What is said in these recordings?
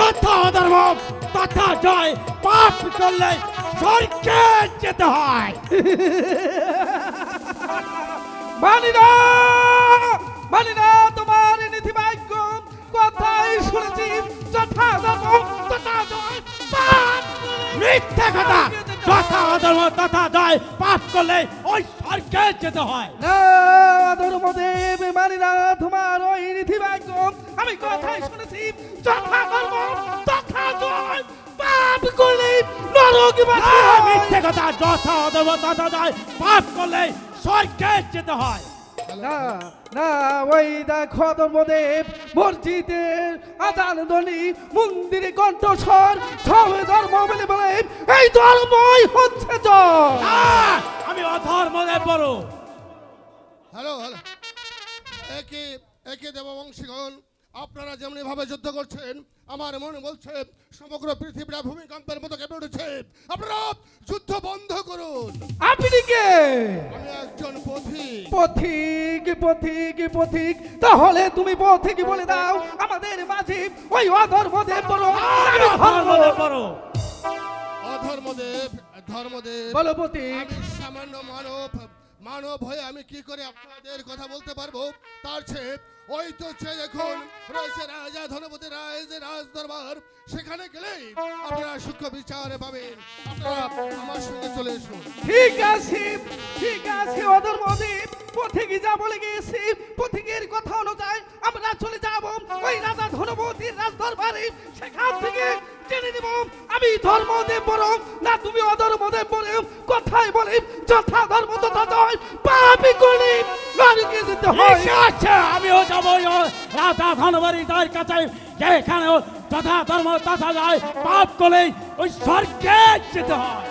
যথা ধর্ম তথা জয়, পাপ করলে স্বর্গে যেতে হয়। মানি না, মানি না তোমার নীতিবাক্য, কথাই শুনেছি যথা ধর্ম তথা জয়, পাপ মিথ্যা কথা, যথা ধর্ম তথা জয়, পাপ করলে ওই স্বর্গে যেতে হয়। না ধর্মদেব, মানি না তোমার ওই নীতিবাক্য, আমি কথাই শুনেছি যথা ধর্ম তথা জয়, পাপ করলে নরকবাসী হয়। মিথ্যা কথা, যথা ধর্ম তথা জয়, পাপ করলে স্বর্গে যেতে হয়। না না, ওই দেখো ধর্মদেব, মসজিদের আজান ধ্বনি, মন্দিরে কণ্ঠস্বর, সব ধর্ম বলে বলে এই ধর্মই হচ্ছে জয়। আমি অধর্মদেব বড়। হ্যালো হ্যালো, একে একে দেববংশীগণ, আপনারা যেমনি ভাবে যুদ্ধ করছেন, আমার মনে বলছে সমগ্র পৃথিবীটা ভূমিকম্পের মতো কেঁপে উঠেছে। আপনারা যুদ্ধ বন্ধ করুন। আপনি কে? আমি একজন পথিক। পথিক পথিক পথিক, তাহলে তুমি পথিক বলে দাও আমাদের মাঝে ওই অধর্মদেব বড়। আমি অধর্মদেব বড়। অধর্মদেব, ধর্মদেব, বলো পথিক। আমি সামান্য মানব হয়ে আমি কি করে আপনাদের কথা বলতে পারবো? তার চেয়ে ওই তো দেখুন রয়েছে রাজা ধনপতি রায়ের রাজ দরবার, সেখানে গেলেই আপনারা সূক্ষ্ম বিচার পাবেন। আপনারা আমার সঙ্গে চলে এসুন। ঠিক আছে, ঠিক আছে অধর্মদেব, পথিক যা বলে গিয়েছি, পথিকের কথা অনুযায়ী আমরা চলে যাব ওই রাজা ধনপতির রাজ দরবারে, সেখান থেকে জেনে নিব আমি ধর্মদেব বড় না তুমি অধর্মদেব বড়। কথাই বলি যথা ধর্ম তথা জয়, পাপী করলে নরকে যেতে হয়। আচ্ছা, আমিও যাবো রাজা ধনবাড়ি তার কাছে, যেখানে যথা ধর্ম তথা জয়, পাপ করলে ওই স্বর্গে যেতে হয়।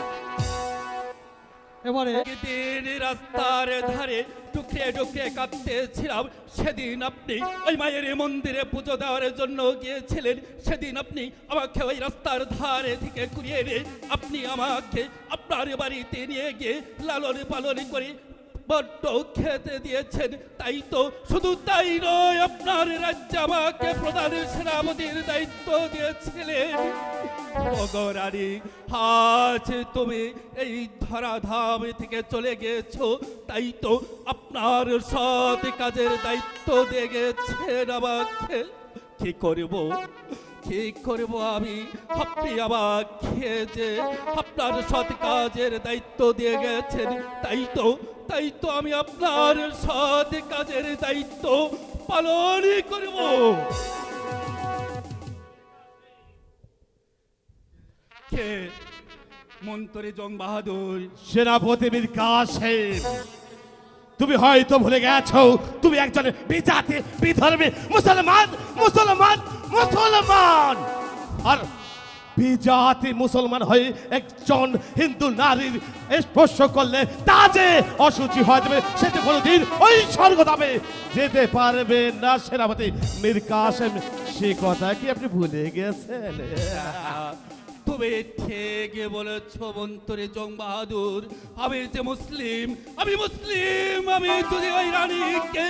এবারে দিন রাস্তার ধারে টুকরে টুকরে কাঁদতেছিলাম, সেদিন আপনি ওই মায়ের মন্দিরে পুজো দেওয়ার জন্য গিয়েছিলেন। সেদিন আপনি আমাকে ওই রাস্তার ধারে থেকে কুড়িয়ে এনে আপনি আমাকে আপনার বাড়িতে নিয়ে গিয়ে লালন পালন করে বড্ড খেতে দিয়েছেন। তাই তো, শুধু তাই নয়, আপনার রাজ্যে আমাকে প্রধান সেনাপতির দায়িত্ব দিয়েছিলেন। ভগরানী, আজ তুমি এই ধরাধাম থেকে চলে গেছো, তাই তো আপনার সৎ কাজের দায়িত্ব দিয়ে গেছেন আমাকে। কি করব, কি করব আমি? আপনি আমাকে যে আপনার সৎ কাজের দায়িত্ব দিয়ে গেছেন, তাই তো আমি আপনার সৎ কাজের দায়িত্ব পালনই করব। কে? মন্ত্রী জং বাহাদুর। সেনাপতি মীর কাসেম, তুমি হয়তো ভুলে গেছো তুমি একজন বিজাতি বিধর্মী মুসলমান মুসলমান মুসলমান আর বিজাতি মুসলমান হয়ে একজন হিন্দু নারীর স্পর্শ করলে তা যে অসুচি হয়ে যাবে, সেটা কোনোদিন ওই স্বর্গধামে যেতে পারবে না। সেনাপতি মীর কাসেম, সে কথা কি আপনি ভুলে গেছেন? তুমি ঠিক বলেছ মন্ত্রী জং বাহাদুর। আমি যে মুসলিম, আমি মুসলিম, আমি যদি ওই রানীকে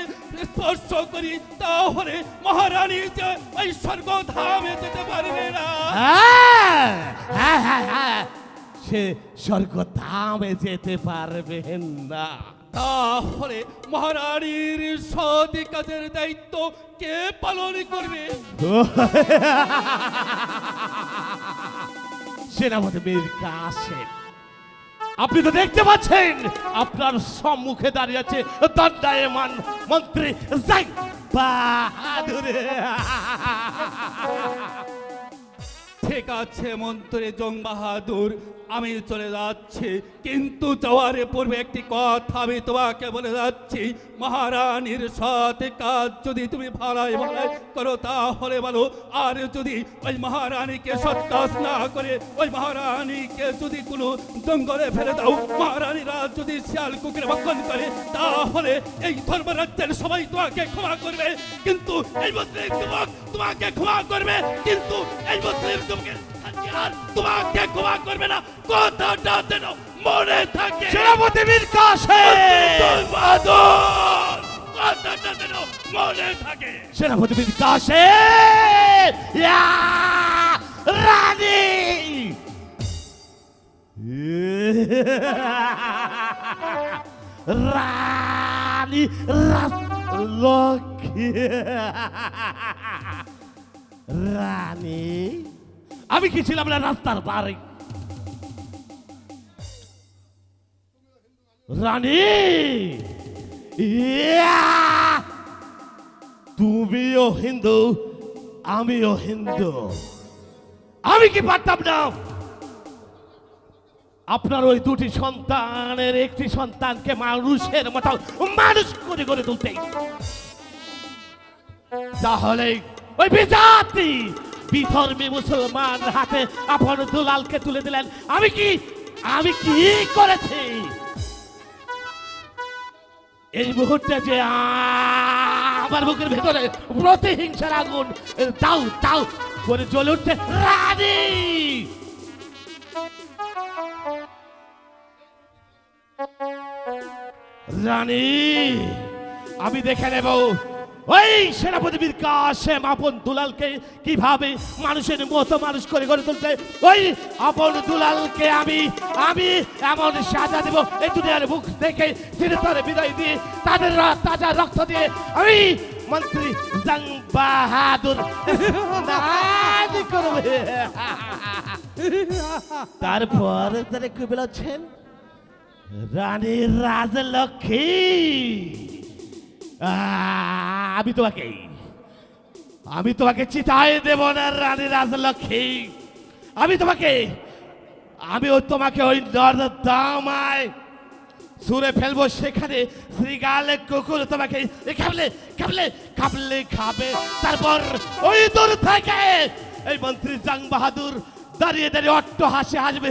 স্পর্শ করি তাহলে মহারানী যে ওই স্বর্গধামে যেতে পারবে না। সে স্বর্গধামে যেতে পারবেন না। তাহলে মহারানীর সৎ কাজের দায়িত্ব কে পালন করবে? সেনাপতি মীর কাসেম, আপনি তো দেখতে পাচ্ছেন আপনার সম্মুখে দাঁড়িয়ে আছে দণ্ডায়মান মন্ত্রী জং বাহাদুর। ঠিক আছে মন্ত্রী জং বাহাদুর, আমি চলে যাচ্ছি, কিন্তু যাওয়ার পূর্বে একটি কথা আমি তোমাকে বলে যাচ্ছি। মহারানীর সৎ কাজ যদি তুমি ভালাই ভালাই করো তাহলে বলো, আর যদি ওই মহারানীকে সৎ কাজ না করে ওই মহারানীকে যদি কোনো জঙ্গলে ফেলে দাও, মহারানীরা যদি শিয়াল কুকুরে ভক্ষণ করে, তাহলে এই ধর্মরাজ্যের সবাই তোমাকে ক্ষমা করবে, কিন্তু এই মুসলিম তোমাকে ক্ষমা করবে, কিন্তু এই মুসলিম তোমাকে ক্ষমা করবে না। কথাটা যেন মনে থাকে। সেনাপতি মীর কাসেম, কথাটা যেন মনে থাকে। সেনাপতি মীর কাসেম, রানী লক্ষ্মী রানী আমি কি ছিলাম না রাস্তার পারে রানী ইয়া! তুমিও হিন্দু আমিও হিন্দু আমি কি পারতাম না আপনার ওই দুটি সন্তানের একটি সন্তানকে মানুষের মতো মানুষ করে গড়ে তুলতে তাহলে ওই বিজাতি বিধর্মী মুসলমান হাতে আপন দুলালকে তুলে দিলেন আমি কি করেছি এই মুহূর্তে যে আমার বুকের ভেতরে প্রতিহিংসার আগুন তাও তাও করে জ্বলে উঠছে রানী রানী আমি দেখে নেব ওই সেনাপতি বীর কাসেম আপন দুলালকে কিভাবে মানুষের মতো মানুষ করে গড়ে তুলতে ওই আপন দুলালকে আমি এমন সাজা দেব এই দুনিয়ার মুখ দেখে চিরতরে বিদায় দিয়ে তাদের তাজা রক্ত দিয়ে আমি মন্ত্রী জং বাহাদুর নাজি করবে তারপর তারা কি বলেছেন রানী রাজলক্ষ্মী আমি তোমাকে চিতায় দেব না রানী রাজলক্ষ্মী তোমাকে ওই নর্দমায় সুরে ফেলবো সেখানে শ্রীগালে কুকুর তোমাকে খাবে তারপর ওই দূর থেকে এই মন্ত্রী জং বাহাদুর দাঁড়িয়ে দাঁড়িয়ে অট্ট হাসি হাসবে